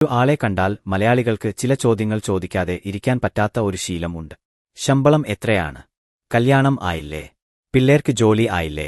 ഒരു ആളെ കണ്ടാൽ മലയാളികൾക്ക് ചില ചോദ്യങ്ങൾ ചോദിക്കാതെ ഇരിക്കാൻ പറ്റാത്ത ഒരു ശീലം ഉണ്ട്. ശമ്പളം എത്രയാണ്? കല്യാണം ആയില്ലേ? പിള്ളേർക്ക് ജോലി ആയില്ലേ?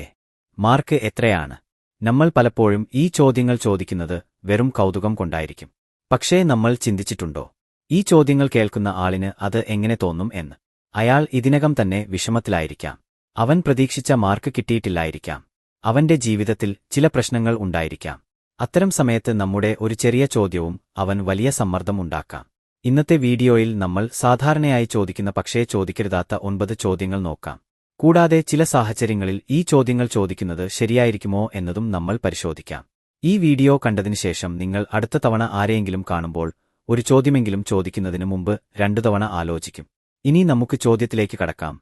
മാർക്ക് എത്രയാണ്? നമ്മൾ പലപ്പോഴും ഈ ചോദ്യങ്ങൾ ചോദിക്കുന്നത് വെറും കൗതുകം കൊണ്ടായിരിക്കും. പക്ഷേ നമ്മൾ ചിന്തിച്ചിട്ടുണ്ടോ, ഈ ചോദ്യങ്ങൾ കേൾക്കുന്ന ആളിന് അത് എങ്ങനെ തോന്നും എന്ന്? അയാൾ ഇതിനകം തന്നെ വിഷമത്തിലായിരിക്കാം. അവൻ പ്രതീക്ഷിച്ച മാർക്ക് കിട്ടിയിട്ടില്ലായിരിക്കാം. അവന്റെ ജീവിതത്തിൽ ചില പ്രശ്നങ്ങൾ ഉണ്ടായിരിക്കാം. അത്തരം സമയത്ത് നമ്മുടെ ഒരു ചെറിയ ചോദ്യവും അവൻ വലിയ സമ്മർദ്ദം ഉണ്ടാക്കാം. ഇന്നത്തെ വീഡിയോയിൽ നമ്മൾ സാധാരണയായി ചോദിക്കുന്ന പക്ഷേ ചോദിക്കരുതാത്ത 9 ചോദ്യങ്ങൾ നോക്കാം. കൂടാതെ ചില സാഹചര്യങ്ങളിൽ ഈ ചോദ്യങ്ങൾ ചോദിക്കുന്നത് ശരിയായിരിക്കുമോ എന്നതും നമ്മൾ പരിശോധിക്കാം. ഈ വീഡിയോ കണ്ടതിനു ശേഷം നിങ്ങൾ അടുത്ത തവണ ആരെയെങ്കിലും കാണുമ്പോൾ ഒരു ചോദ്യമെങ്കിലും ചോദിക്കുന്നതിന് മുമ്പ് 2 തവണ ആലോചിക്കും. ഇനി നമുക്ക് ചോദ്യത്തിലേക്ക് കടക്കാം.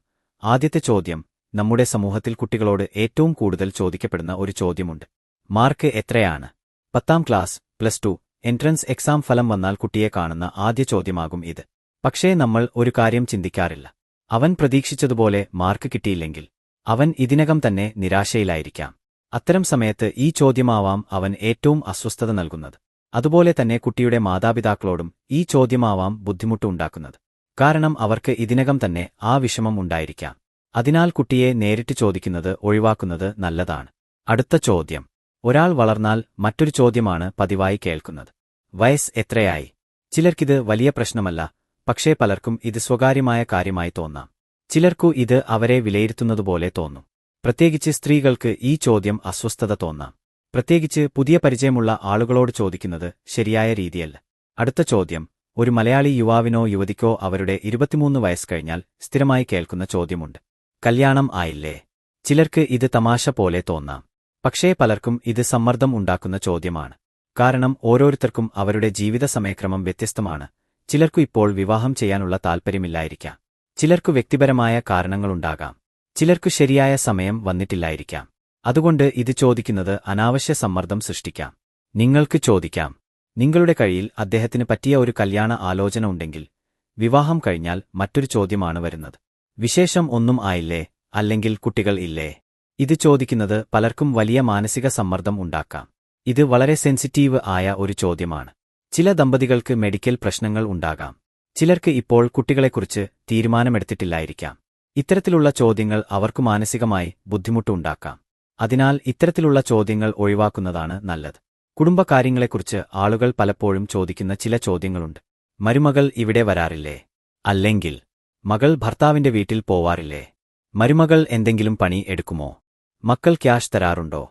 ആദ്യത്തെ ചോദ്യം, നമ്മുടെ സമൂഹത്തിൽ കുട്ടികളോട് ഏറ്റവും കൂടുതൽ ചോദിക്കപ്പെടുന്ന ഒരു ചോദ്യമുണ്ട്. മാർക്ക് എത്രയാണ്? 10ാം ക്ലാസ്, +2, എൻട്രൻസ് എക്സാം ഫലം വന്നാൽ കുട്ടിയെ കാണുന്ന ആദ്യ ചോദ്യമാകും ഇത്. പക്ഷേ നമ്മൾ ഒരു കാര്യം ചിന്തിക്കാറില്ല. അവൻ പ്രതീക്ഷിച്ചതുപോലെ മാർക്ക് കിട്ടിയില്ലെങ്കിൽ അവൻ ഇതിനകം തന്നെ നിരാശയിലായിരിക്കാം. അത്തരം സമയത്ത് ഈ ചോദ്യമാവാം അവൻ ഏറ്റവും അസ്വസ്ഥത നൽകുന്നത്. അതുപോലെ തന്നെ കുട്ടിയുടെ മാതാപിതാക്കളോടും ഈ ചോദ്യമാവാം ബുദ്ധിമുട്ട് ഉണ്ടാക്കുന്നത്. കാരണം അവർക്ക് ഇതിനകം തന്നെ ആ വിഷമം ഉണ്ടായിരിക്കാം. അതിനാൽ കുട്ടിയെ നേരിട്ട് ചോദിക്കുന്നത് ഒഴിവാക്കുന്നത് നല്ലതാണ്. അടുത്ത ചോദ്യം, ഒരാൾ വളർന്നാൽ മറ്റൊരു ചോദ്യമാണ് പതിവായി കേൾക്കുന്നത്. വയസ്സ് എത്രയായി? ചിലർക്കിത് വലിയ പ്രശ്നമല്ല, പക്ഷേ പലർക്കും ഇത് സ്വകാര്യമായ കാര്യമായി തോന്നാം. ചിലർക്കു ഇത് അവരെ വിലയിരുത്തുന്നതുപോലെ തോന്നും. പ്രത്യേകിച്ച് സ്ത്രീകൾക്ക് ഈ ചോദ്യം അസ്വസ്ഥത തോന്നാം. പ്രത്യേകിച്ച് പുതിയ പരിചയമുള്ള ആളുകളോട് ചോദിക്കുന്നത് ശരിയായ രീതിയല്ല. അടുത്ത ചോദ്യം, ഒരു മലയാളി യുവാവിനോ യുവതിക്കോ അവരുടെ 23 വയസ്സ് കഴിഞ്ഞാൽ സ്ഥിരമായി കേൾക്കുന്ന ചോദ്യമുണ്ട്. കല്യാണം ആയില്ലേ? ചിലർക്ക് ഇത് തമാശ പോലെ തോന്നാം. പക്ഷേ പലർക്കും ഇത് സമ്മർദ്ദം ഉണ്ടാക്കുന്ന ചോദ്യമാണ്. കാരണം ഓരോരുത്തർക്കും അവരുടെ ജീവിത സമയക്രമം വ്യത്യസ്തമാണ്. ചിലർക്കു ഇപ്പോൾ വിവാഹം ചെയ്യാനുള്ള താൽപ്പര്യമില്ലായിരിക്കാം. ചിലർക്കു വ്യക്തിപരമായ കാരണങ്ങളുണ്ടാകാം. ചിലർക്കു ശരിയായ സമയം വന്നിട്ടില്ലായിരിക്കാം. അതുകൊണ്ട് ഇത് ചോദിക്കുന്നത് അനാവശ്യ സമ്മർദ്ദം സൃഷ്ടിക്കാം. നിങ്ങൾക്ക് ചോദിക്കാം, നിങ്ങളുടെ കയ്യിൽ അദ്ദേഹത്തിന് പറ്റിയ ഒരു കല്യാണ ആലോചന ഉണ്ടെങ്കിൽ വിവാഹം കഴിഞ്ഞാൽ മറ്റൊരു ചോദ്യമാണ് വരുന്നത്. വിശേഷം ഒന്നും ആയില്ലേ? അല്ലെങ്കിൽ കുട്ടികൾ ഇല്ലേ? ഇത് ചോദിക്കുന്നത് പലർക്കും വലിയ മാനസിക സമ്മർദ്ദം ഉണ്ടാക്കാം. ഇത് വളരെ സെൻസിറ്റീവ് ആയ ഒരു ചോദ്യമാണ്. ചില ദമ്പതികൾക്ക് മെഡിക്കൽ പ്രശ്നങ്ങൾ ഉണ്ടാകാം. ചിലർക്ക് ഇപ്പോൾ കുട്ടികളെക്കുറിച്ച് തീരുമാനമെടുത്തിട്ടില്ലായിരിക്കാം. ഇത്തരത്തിലുള്ള ചോദ്യങ്ങൾ അവർക്ക് മാനസികമായി ബുദ്ധിമുട്ടുണ്ടാക്കാം. അതിനാൽ ഇത്തരത്തിലുള്ള ചോദ്യങ്ങൾ ഒഴിവാക്കുന്നതാണ് നല്ലത്. കുടുംബകാര്യങ്ങളെക്കുറിച്ച് ആളുകൾ പലപ്പോഴും ചോദിക്കുന്ന ചില ചോദ്യങ്ങളുണ്ട്. മരുമകൾ ഇവിടെ വരാറില്ലേ? അല്ലെങ്കിൽ മകൾ ഭർത്താവിന്റെ വീട്ടിൽ പോവാറില്ലേ? മരുമകൾ എന്തെങ്കിലും പണി എടുക്കുമോ? മക്കൾ ക്യാഷ് തരാറുണ്ടോ?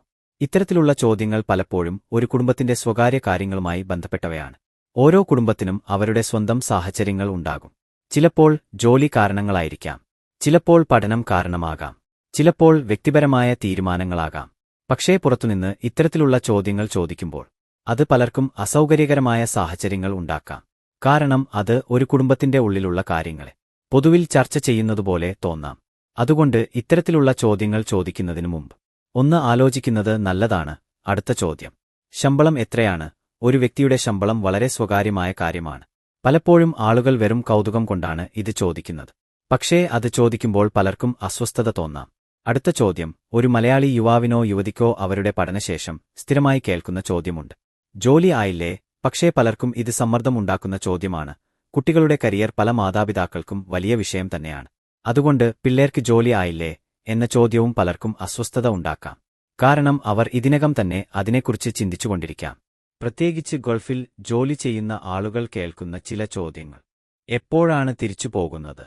ഇത്തരത്തിലുള്ള ചോദ്യങ്ങൾ പലപ്പോഴും ഒരു കുടുംബത്തിന്റെ സ്വകാര്യ കാര്യങ്ങളുമായി ബന്ധപ്പെട്ടവയാണ്. ഓരോ കുടുംബത്തിനും അവരുടെ സ്വന്തം സാഹചര്യങ്ങൾ ഉണ്ടാകും. ചിലപ്പോൾ ജോലി കാരണങ്ങളായിരിക്കാം. ചിലപ്പോൾ പഠനം കാരണമാകാം. ചിലപ്പോൾ വ്യക്തിപരമായ തീരുമാനങ്ങളാകാം. പക്ഷേ പുറത്തുനിന്ന് ഇത്തരത്തിലുള്ള ചോദ്യങ്ങൾ ചോദിക്കുമ്പോൾ അത് പലർക്കും അസൗകര്യകരമായ സാഹചര്യങ്ങൾ ഉണ്ടാക്കാം. കാരണം അത് ഒരു കുടുംബത്തിന്റെ ഉള്ളിലുള്ള കാര്യങ്ങളെ പൊതുവിൽ ചർച്ച ചെയ്യുന്നതുപോലെ തോന്നാം. അതുകൊണ്ട് ഇത്തരത്തിലുള്ള ചോദ്യങ്ങൾ ചോദിക്കുന്നതിനു മുമ്പ് ഒന്ന് ആലോചിക്കുന്നത് നല്ലതാണ്. അടുത്ത ചോദ്യം, ശമ്പളം എത്രയാണ്? ഒരു വ്യക്തിയുടെ ശമ്പളം വളരെ സ്വകാര്യമായ കാര്യമാണ്. പലപ്പോഴും ആളുകൾ വെറും കൗതുകം കൊണ്ടാണ് ഇത് ചോദിക്കുന്നത്. പക്ഷേ അത് ചോദിക്കുമ്പോൾ പലർക്കും അസ്വസ്ഥത തോന്നാം. അടുത്ത ചോദ്യം, ഒരു മലയാളി യുവാവിനോ യുവതിക്കോ അവരുടെ പഠനശേഷം സ്ഥിരമായി കേൾക്കുന്ന ചോദ്യമുണ്ട്. ജോലി ആയില്ലേ? പക്ഷേ പലർക്കും ഇത് സമ്മർദ്ദമുണ്ടാക്കുന്ന ചോദ്യമാണ്. കുട്ടികളുടെ കരിയർ പല മാതാപിതാക്കൾക്കും വലിയ വിഷയം തന്നെയാണ്. അതുകൊണ്ട് പിള്ളേർക്ക് ജോലി ആയില്ലേ എന്ന ചോദ്യവും പലർക്കും അസ്വസ്ഥത ഉണ്ടാക്കാം. കാരണം അവർ ഇതിനകം തന്നെ അതിനെക്കുറിച്ച് ചിന്തിച്ചുകൊണ്ടിരിക്കാം. പ്രത്യേകിച്ച് ഗൾഫിൽ ജോലി ചെയ്യുന്ന ആളുകൾ കേൾക്കുന്ന ചില ചോദ്യങ്ങൾ. എപ്പോഴാണ് തിരിച്ചു പോകുന്നത്?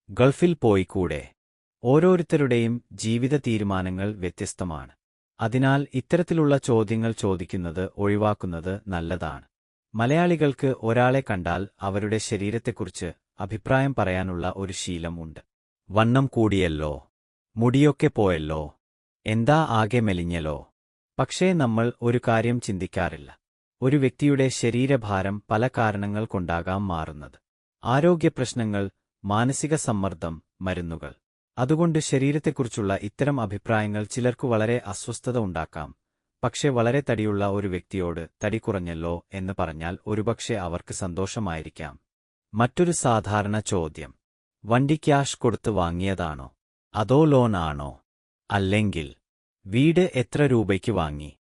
ഗൾഫിൽ പോയിക്കൂടെ? ഓരോരുത്തരുടെയും ജീവിത തീരുമാനങ്ങൾ വ്യത്യസ്തമാണ്. അതിനാൽ ഇത്തരത്തിലുള്ള ചോദ്യങ്ങൾ ചോദിക്കുന്നത് ഒഴിവാക്കുന്നത് നല്ലതാണ്. മലയാളികൾക്ക് ഒരാളെ കണ്ടാൽ അവരുടെ ശരീരത്തെക്കുറിച്ച് അഭിപ്രായം പറയാനുള്ള ഒരു ശീലം ഉണ്ട്. വണ്ണം കൂടിയല്ലോ? മുടിയൊക്കെ പോയല്ലോ? എന്താ ആകെ മെലിഞ്ഞല്ലോ? പക്ഷേ നമ്മൾ ഒരു കാര്യം ചിന്തിക്കാറില്ല. ഒരു വ്യക്തിയുടെ ശരീരഭാരം പല കാരണങ്ങൾ കൊണ്ടാകാം മാറുന്നത്. ആരോഗ്യപ്രശ്നങ്ങൾ, മാനസിക സമ്മർദ്ദം, മരുന്നുകൾ. അതുകൊണ്ട് ശരീരത്തെക്കുറിച്ചുള്ള ഇത്തരം അഭിപ്രായങ്ങൾ ചിലർക്കു വളരെ അസ്വസ്ഥത ഉണ്ടാക്കാം. പക്ഷെ വളരെ തടിയുള്ള ഒരു വ്യക്തിയോട് തടി കുറഞ്ഞല്ലോ എന്ന് പറഞ്ഞാൽ ഒരുപക്ഷെ അവർക്ക് സന്തോഷമായിരിക്കാം. മറ്റൊരു സാധാരണ ചോദ്യം, വണ്ടി ക്യാഷ് കൊടുത്ത് വാങ്ങിയതാണോ? അതോ ലോൺ ആണോ? അല്ലെങ്കിൽ വീട് എത്ര രൂപയ്ക്ക് വാങ്ങി?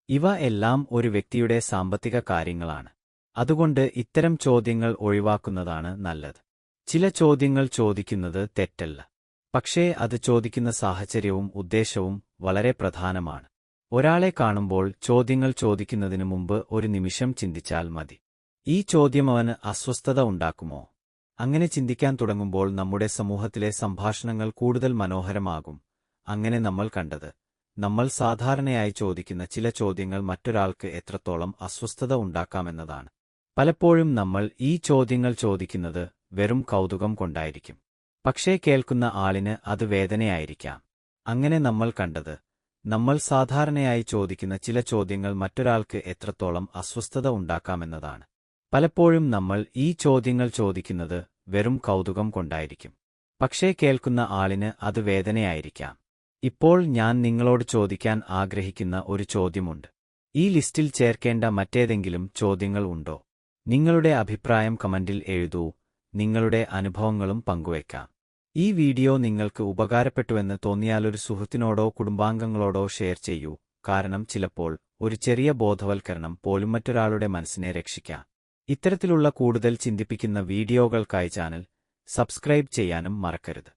ഇവ എല്ലാം ഒരു വ്യക്തിയുടെ സാമ്പത്തിക കാര്യങ്ങളാണ്. അതുകൊണ്ട് ഇത്തരം ചോദ്യങ്ങൾ ഒഴിവാക്കുന്നതാണ് നല്ലത്. ചില ചോദ്യങ്ങൾ ചോദിക്കുന്നത് തെറ്റല്ല. പക്ഷേ അത് ചോദിക്കുന്ന സാഹചര്യവും ഉദ്ദേശവും വളരെ പ്രധാനമാണ്. ഒരാളെ കാണുമ്പോൾ ചോദ്യങ്ങൾ ചോദിക്കുന്നതിനു മുമ്പ് ഒരു നിമിഷം ചിന്തിച്ചാൽ മതി. ഈ ചോദ്യം അവന് അസ്വസ്ഥത ഉണ്ടാക്കുമോ? അങ്ങനെ ചിന്തിക്കാൻ തുടങ്ങുമ്പോൾ നമ്മുടെ സമൂഹത്തിലെ സംഭാഷണങ്ങൾ കൂടുതൽ മനോഹരമാകും. അങ്ങനെ നമ്മൾ കണ്ടത്, നമ്മൾ സാധാരണയായി ചോദിക്കുന്ന ചില ചോദ്യങ്ങൾ മറ്റൊരാൾക്ക് എത്രത്തോളം അസ്വസ്ഥത ഉണ്ടാക്കാമെന്നതാണ്. പലപ്പോഴും നമ്മൾ ഈ ചോദ്യങ്ങൾ ചോദിക്കുന്നത് വെറും കൗതുകം കൊണ്ടായിരിക്കും. പക്ഷേ കേൾക്കുന്ന ആളിന് അത് വേദനയായിരിക്കാം. അങ്ങനെ നമ്മൾ കണ്ടത്, നമ്മൾ സാധാരണയായി ചോദിക്കുന്ന ചില ചോദ്യങ്ങൾ മറ്റൊരാൾക്ക് എത്രത്തോളം അസ്വസ്ഥത ഉണ്ടാക്കാമെന്നതാണ്. പലപ്പോഴും നമ്മൾ ഈ ചോദ്യങ്ങൾ ചോദിക്കുന്നത് വെറും കൗതുകം കൊണ്ടായിരിക്കും. പക്ഷേ കേൾക്കുന്ന ആളിന് അത് വേദനയായിരിക്കാം. ഇപ്പോൾ ഞാൻ നിങ്ങളോട് ചോദിക്കാൻ ആഗ്രഹിക്കുന്ന ഒരു ചോദ്യമുണ്ട്. ഈ ലിസ്റ്റിൽ ചേർക്കേണ്ട മറ്റേതെങ്കിലും ചോദ്യങ്ങൾ ഉണ്ടോ? നിങ്ങളുടെ അഭിപ്രായം കമന്റിൽ എഴുതൂ. നിങ്ങളുടെ അനുഭവങ്ങളും പങ്കുവയ്ക്കാം. ഈ വീഡിയോ നിങ്ങൾക്ക് ഉപകാരപ്പെട്ടുവെന്ന് തോന്നിയാലൊരു സുഹൃത്തിനോടോ കുടുംബാംഗങ്ങളോടോ ഷെയർ ചെയ്യൂ. കാരണം ചിലപ്പോൾ ഒരു ചെറിയ ബോധവൽക്കരണം പോലും മറ്റൊരാളുടെ മനസ്സിനെ രക്ഷിക്കാം. ഇത്തരത്തിലുള്ള കൂടുതൽ ചിന്തിപ്പിക്കുന്ന വീഡിയോകൾക്കായി ചാനൽ സബ്സ്ക്രൈബ് ചെയ്യാനും മറക്കരുത്.